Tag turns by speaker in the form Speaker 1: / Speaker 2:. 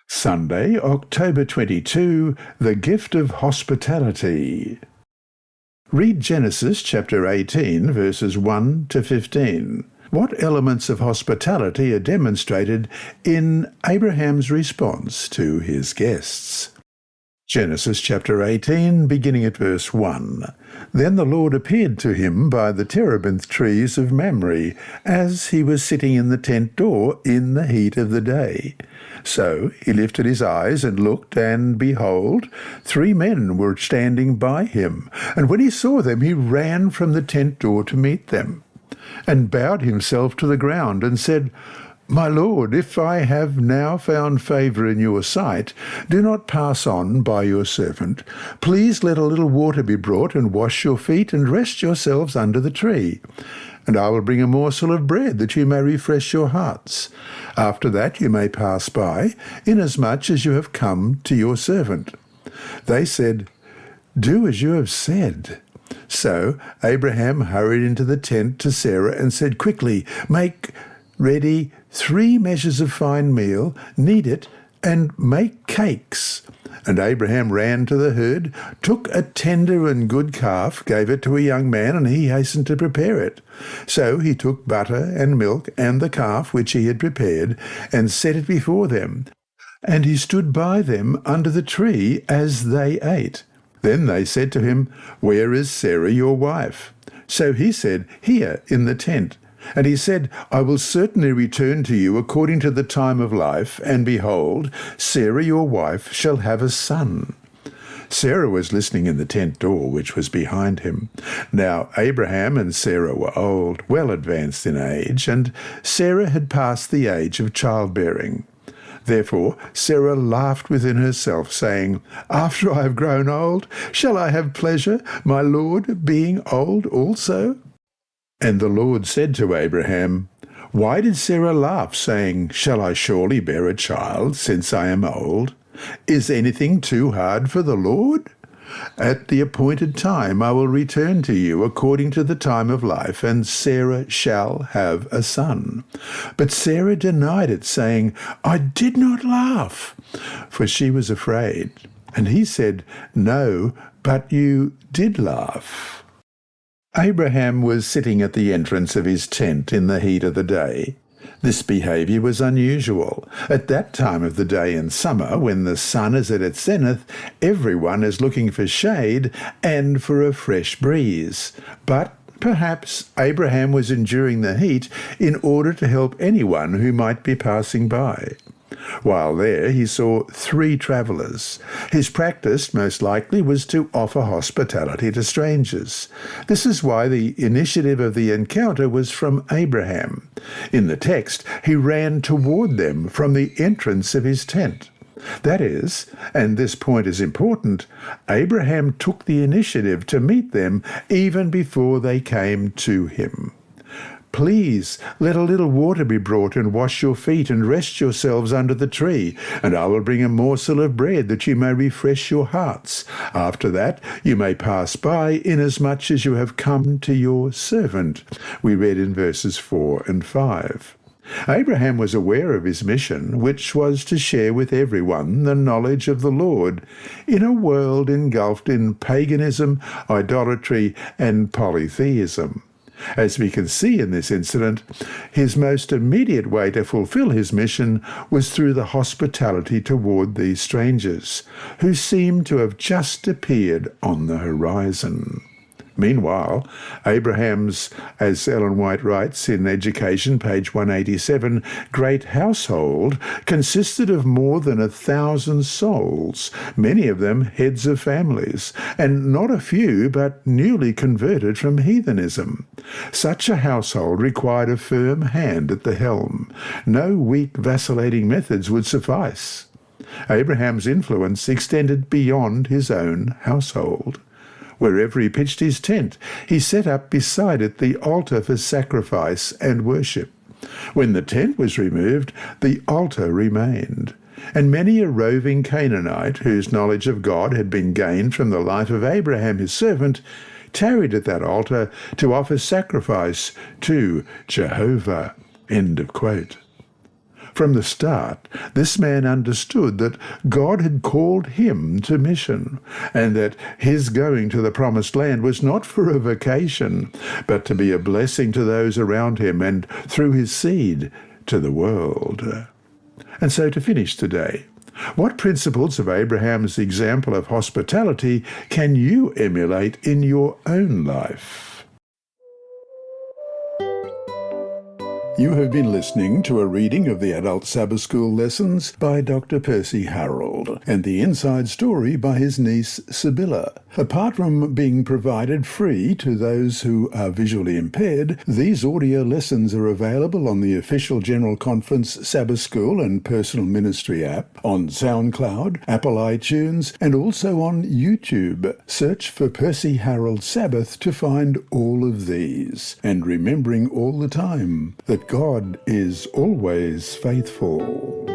Speaker 1: Sunday, October 22, the gift of hospitality. Read Genesis chapter 18, verses 1 to 15. What elements of hospitality are demonstrated in Abraham's response to his guests? Genesis chapter 18, beginning at verse 1. Then the Lord appeared to him by the terebinth trees of Mamre, as he was sitting in the tent door in the heat of the day. So he lifted his eyes and looked, and behold, 3 men were standing by him. And when he saw them, he ran from the tent door to meet them, and bowed himself to the ground, and said, My Lord, if I have now found favour in your sight, do not pass on by your servant. Please let a little water be brought, and wash your feet, and rest yourselves under the tree. And I will bring a morsel of bread, that you may refresh your hearts. After that you may pass by, inasmuch as you have come to your servant. They said, Do as you have said. So Abraham hurried into the tent to Sarah and said, Quickly, make ready 3 measures of fine meal, knead it, and make cakes. And Abraham ran to the herd, took a tender and good calf, gave it to a young man, and he hastened to prepare it. So he took butter and milk and the calf which he had prepared, and set it before them. And he stood by them under the tree as they ate. Then they said to him, Where is Sarah your wife? So he said, Here in the tent. And he said, I will certainly return to you according to the time of life, and behold, Sarah your wife shall have a son. Sarah was listening in the tent door, which was behind him. Now Abraham and Sarah were old, well advanced in age, and Sarah had passed the age of childbearing. Therefore Sarah laughed within herself, saying, After I have grown old, shall I have pleasure, my Lord being old also? And the Lord said to Abraham, Why did Sarah laugh, saying, Shall I surely bear a child, since I am old? Is anything too hard for the Lord? At the appointed time I will return to you according to the time of life, and Sarah shall have a son. But Sarah denied it, saying, I did not laugh, for she was afraid. And he said, No, but you did laugh. Abraham was sitting at the entrance of his tent in the heat of the day. This behaviour was unusual. At that time of the day in summer, when the sun is at its zenith, everyone is looking for shade and for a fresh breeze. But perhaps Abraham was enduring the heat in order to help anyone who might be passing by. While there, he saw 3 travellers. His practice, most likely, was to offer hospitality to strangers. This is why the initiative of the encounter was from Abraham. In the text, he ran toward them from the entrance of his tent. That is, and this point is important, Abraham took the initiative to meet them even before they came to him. Please let a little water be brought, and wash your feet, and rest yourselves under the tree, and I will bring a morsel of bread, that you may refresh your hearts. After that you may pass by, inasmuch as you have come to your servant. We read in verses 4 and 5. Abraham was aware of his mission, which was to share with everyone the knowledge of the Lord, in a world engulfed in paganism, idolatry, and polytheism. As we can see in this incident, his most immediate way to fulfill his mission was through the hospitality toward these strangers, who seemed to have just appeared on the horizon. Meanwhile, Abraham's, as Ellen White writes in Education, page 187, great household consisted of more than 1,000 souls, many of them heads of families, and not a few but newly converted from heathenism. Such a household required a firm hand at the helm. No weak, vacillating methods would suffice. Abraham's influence extended beyond his own household. Wherever he pitched his tent, he set up beside it the altar for sacrifice and worship. When the tent was removed, the altar remained. And many a roving Canaanite, whose knowledge of God had been gained from the life of Abraham his servant, tarried at that altar to offer sacrifice to Jehovah. End of quote. From the start, this man understood that God had called him to mission, and that his going to the Promised Land was not for a vacation, but to be a blessing to those around him and, through his seed, to the world. And so to finish today, what principles of Abraham's example of hospitality can you emulate in your own life? You have been listening to a reading of the Adult Sabbath School lessons by Dr. Percy Harrold, and the inside story by his niece Sibylla. Apart from being provided free to those who are visually impaired, these audio lessons are available on the official General Conference Sabbath School and Personal Ministry app, on SoundCloud, Apple iTunes, and also on YouTube. Search for Percy Harrold Sabbath to find all of these. And remembering all the time that God is always faithful.